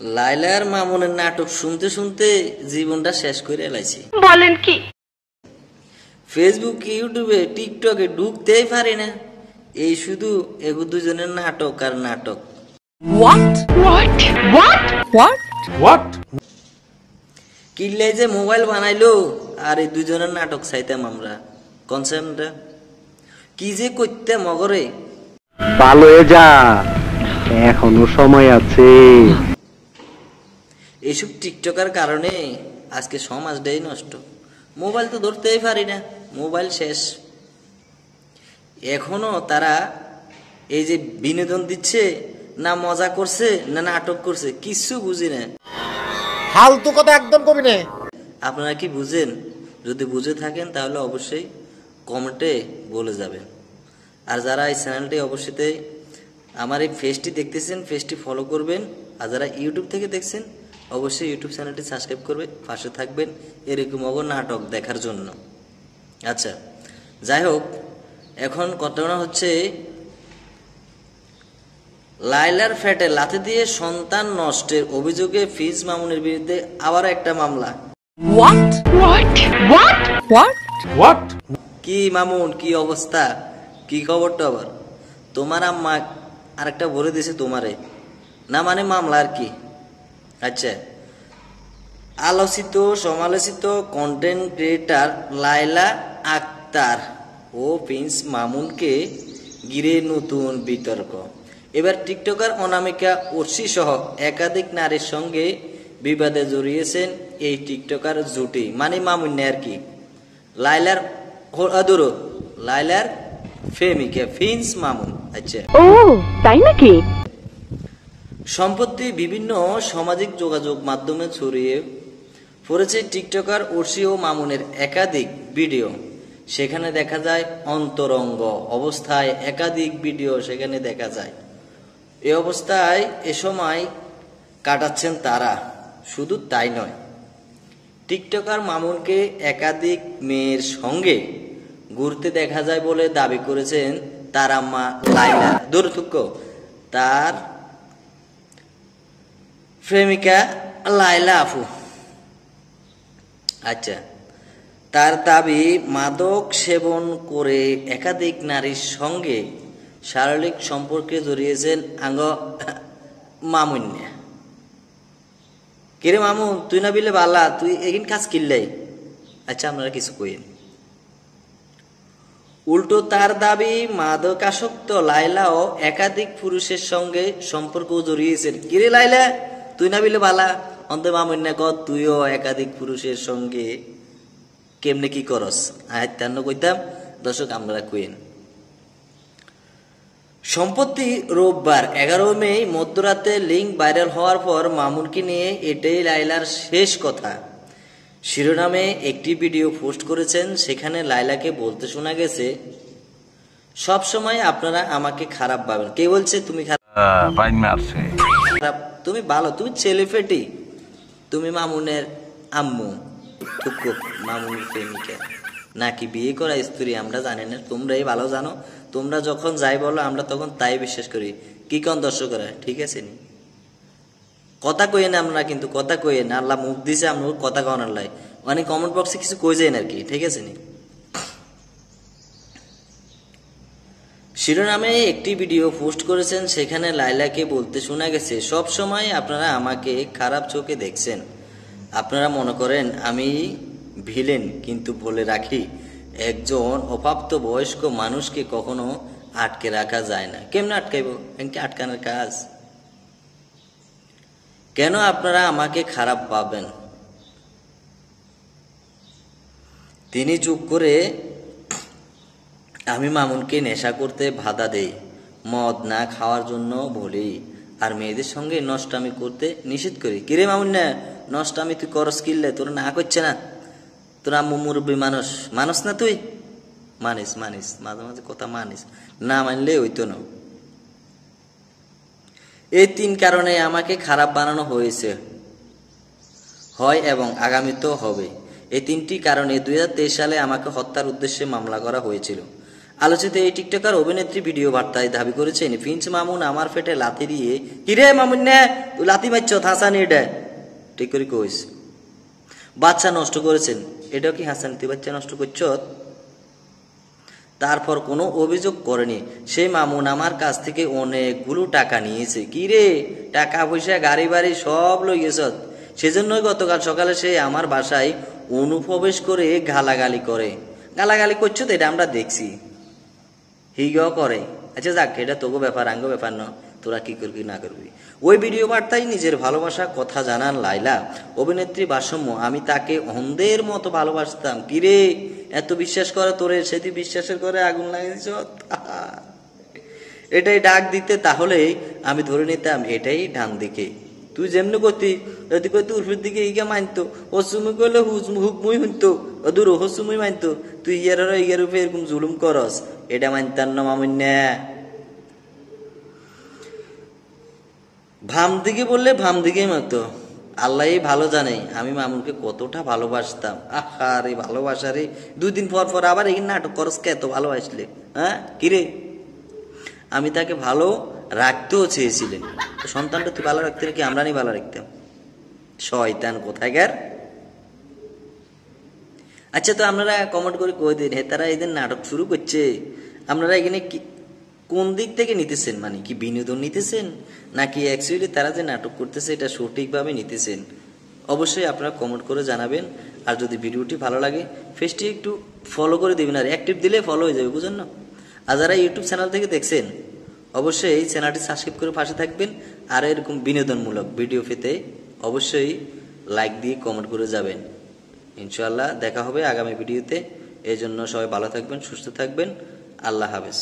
লাইলার মামুনের নাটক শুনতে শুনতে জীবনটা শেষ করে এলাইছি। বলেন কি? ফেসবুক, ইউটিউবে, টিকটকে ঢুকতেই পারি না। এই শুধু এগো দুজনের নাটক আর নাটক। কিল্লাই যে মোবাইল বানাইলো আর এই দুজনের নাটক চাইতাম আমরা। কনসেপ্টটা কি যে করতে মগরে। ভালো হয়ে যা, এখনো সময় আছে। এইসব টিকটকার কারণে আজকে সমাজটাই নষ্ট। মোবাইল তো ধরতেই পারি না, মোবাইল শেষ। এখনো তারা এই যে বিনোদন দিচ্ছে, না মজা করছে না নাটক করছে, কিছু বুঝি না। ফালতু কথা একদম কবি না। আপনারা কি বুঝেন? যদি বুঝে থাকেন তাহলে অবশ্যই কমেন্টে বলে যাবেন। আর যারা এই চ্যানেলটি অবশ্যই আমার এই ফেসটি দেখতেছেন, ফেসটি ফলো করবেন। আর যারা ইউটিউব থেকে দেখছেন অবশ্যই ইউটিউব চ্যানেলটি সাবস্ক্রাইব করবে, পাশে থাকবেন এরকম নাটক দেখার জন্য। আচ্ছা, যাই হোক, এখন ঘটনা হচ্ছে লাইলার ফ্যাটে লাথি দিয়ে সন্তান নষ্টের অভিযোগে ফিজ মামুনের বিরুদ্ধে আবার একটা মামলা। কি মামুন, কি অবস্থা, কি খবরটা আবার? তোমার আম্মা আরেকটা বলে দিয়েছে তোমারে না, মানে মামলা আর কি। আচ্ছা, আলোচিত সমালোচিত কন্টেন্ট ক্রিয়েটার লাইলা আক্তার ও প্রিন্স মামুনকে ঘিরে নতুন বিতর্ক। এবার টিকটকার অনামিকা অর্শি সহ একাধিক নারীর সঙ্গে বিবাদে জড়িয়েছেন এই টিকটকার জুটি, মানে মামুন আর কি। লাইলার লাইলার প্রেমিকা প্রিন্স মামুন। আচ্ছা, ও তাই নাকি? সম্প্রতি বিভিন্ন সামাজিক যোগাযোগ মাধ্যমে ছড়িয়ে পড়েছে টিকটকার অর্শি ও মামুনের একাধিক ভিডিও। সেখানে দেখা যায় অন্তরঙ্গ অবস্থায় একাধিক ভিডিও সেখানে দেখা যায়। এই অবস্থায় এ সময় কাটাচ্ছেন তারা। শুধু তাই নয়, টিকটকার মামুনকে একাধিক মেয়ের সঙ্গে ঘুরতে দেখা যায় বলে দাবি করেছেন তার আম্মা লাইলা দুর্থুক্য, তার প্রেমিকা লাইলা আপু। আচ্ছা, তার দাবি মাদক সেবন করে একাধিক নারীর সঙ্গে শারীরিক সম্পর্কে জড়িয়েছেন আঙ্গ মামুন্যা। কিরে মামুন, তুই না বিলে বালা, তুই এগিন কাজ কিনলে। আচ্ছা, আপনারা কিছু কইন। উল্টো তার দাবি মাদকাসক্ত লাইলাও একাধিক পুরুষের সঙ্গে সম্পর্ক জড়িয়েছেন। কিরে লাইলা, তুই না বিলে বালা, অন্ত মামুন্যা ক তুইও একাধিক পুরুষের সঙ্গে কেমনে কি করস? আয়ত্তান্ন কইতাম, দর্শক আমরা কইন। সম্প্রতি রোববার 11 মে মধ্যরাতে লিঙ্ক ভাইরাল হওয়ার পর মামুনকে নিয়ে এটাই লাইলার শেষ কথা শিরোনামে একটি ভিডিও পোস্ট করেছেন। সেখানে লাইলাকে বলতে শোনা গেছে, সব সময় আপনারা আমাকে খারাপ ভাবেন। কে বলছে তুমি খারাপ? তুমি ভালো, তুমি ছেলে ফেটি, তুমি মামুনের আম্মু, মামুনের প্রেমিকা নাকি বিয়ে করা স্ত্রী আমরা জানি না, তোমরাই ভালো জানো। তোমরা যখন যাই বলো আমরা তখন তাই বিশ্বাস করি। কি কোন দর্শকরা, ঠিক আছে নি? কথা কইয়ে না আমরা, কিন্তু কথা কইয়ে না, আল্লাহ মুখ দিছে আমরা কথা কওয়ার লাই। মানে কমেন্ট বক্সে কিছু কই যায় না আর কি, ঠিক আছে নি? শিরোনামে একটি ভিডিও পোস্ট করেছেন। সেখানে লাইলাকে বলতে শোনা গেছে, সব সময় আপনারা আমাকে খারাপ চোখে দেখছেন। আপনারা মনে করেন আমি ভিলেন, কিন্তু বলে রাখি একজন অপ্রাপ্ত বয়স্ক মানুষকে কখনো আটকে রাখা যায় না। কেমনে আটকাইব? এমনি আটকানোর কাজ? কেন আপনারা আমাকে খারাপ পাবেন? তিনি চুপ করে, আমি মামুনকে নেশা করতে বাধা দেই, মদ না খাওয়ার জন্য বলি, আর মেয়েদের সঙ্গে নষ্টামি করতে নিষেধ করি। কিরে মামুন, না নষ্টামি তুই করস কিনলে? তোর না করছে না? তোর আম্মু মুরব্বী মানুষ, মানুষ না তুই? মানিস মানিস, মাঝে মাঝে কথা মানিস, না মানলে হইতো না। এই 3 কারণে আমাকে খারাপ বানানো হয়েছে, হয় এবং আগামীতেও হবে। এই 3টি কারণে 2023 সালে আমাকে হত্যার উদ্দেশ্যে মামলা করা হয়েছিল। আলোচিত এই টিকটকার অভিনেত্রী ভিডিও বার্তায় দাবি করেছেন, প্রিন্স মামুন আমার পেটে লাথি দিয়ে, কিরে মামুন নে তুই লাথি মারছ হাসান, এটা ঠিক করে কইস, বাচ্চা নষ্ট করেছেন। এটাও কি হাসান তুই বাচ্চা নষ্ট করছ? তারপর কোনো অভিযোগ করেনি। সেই মামুন আমার কাছ থেকে অনেকগুলো টাকা নিয়েছে। কি রে, টাকা পয়সা গাড়ি বাড়ি সব লই গেছ। সেজন্যই গতকাল সকালে সে আমার বাসায় অনুপ্রবেশ করে গালাগালি করে। গালাগালি করছো তো, এটা আমরা দেখছি, হিগাও করে। আচ্ছা যাক, এটা তোগো ব্যাপার, আঙ্গ ব্যাপার না, তোরা কি করবি না করবি। ওই ভিডিও বার্তায় নিজের ভালোবাসা কথা জানান লাইলা। অভিনেত্রী ভারসাম্য, আমি তাকে অন্ধের মতো ভালোবাসতাম। কিরে এত বিশ্বাস করে তোরে, সেটি বিশ্বাসের করে আগুন লাগিয়ে দিছ। এটাই ডাক দিতে, তাহলে আমি ধরে নিতাম এটাই ডান দিকে। তুই যেমনি করতি, যদি কই উর্ফের দিকে ইগা মানতো, হসুমি করলে হুকমুই শুনতো, অদূর হসুমি মানতো। তুই ইয়ার ইগার উপরে এরকম জুলুম করস, এটা মানতাম না মামুন। ভাম দিকে বললে ভাম দিকেই মারতো। আল্লাহ ভালো জানে আমি মামুনকে কতটা ভালোবাসতাম। আহা রে ভালোবাসা রে, 2 দিন পর পর আবার এই নাটক করস কে? এত ভালোবাসলে হ্যাঁ? কিরে, আমি তাকে ভালো রাখতেও চেয়েছিলেন, সন্তানটা তুই ভালো রাখতে নাকি আমরা নি ভালো রাখতাম? শয়তান কোথাকার। আচ্ছা, তো আপনারা কমেন্ট করে কই দিন, তারা এদের নাটক শুরু করছে, আপনারা এখানে কোন দিক থেকে নিতেছেন? মানে কি বিনোদন নিতেছেন, নাকি অ্যাকচুয়ালি তারা যে নাটক করতেছে এটা সঠিকভাবে নিতেছেন? অবশ্যই আপনারা কমেন্ট করে জানাবেন। আর যদি ভিডিওটি ভালো লাগে পেজটি একটু ফলো করে দেবেন, আর অ্যাক্টিভ দিলে ফলো হয়ে যাবে, বুঝেন না? আর যারা ইউটিউব চ্যানেল থেকে দেখছেন অবশ্যই এই চ্যানেলটি সাবস্ক্রাইব করে পাশে থাকবেন। আর এরকম বিনোদনমূলক ভিডিও পেতে অবশ্যই লাইক দিয়ে কমেন্ট করে যাবেন। ইনশাআল্লাহ দেখা হবে আগামী ভিডিওতে। এই জন্য সবাই ভালো থাকবেন, সুস্থ থাকবেন। আল্লাহ হাফেজ।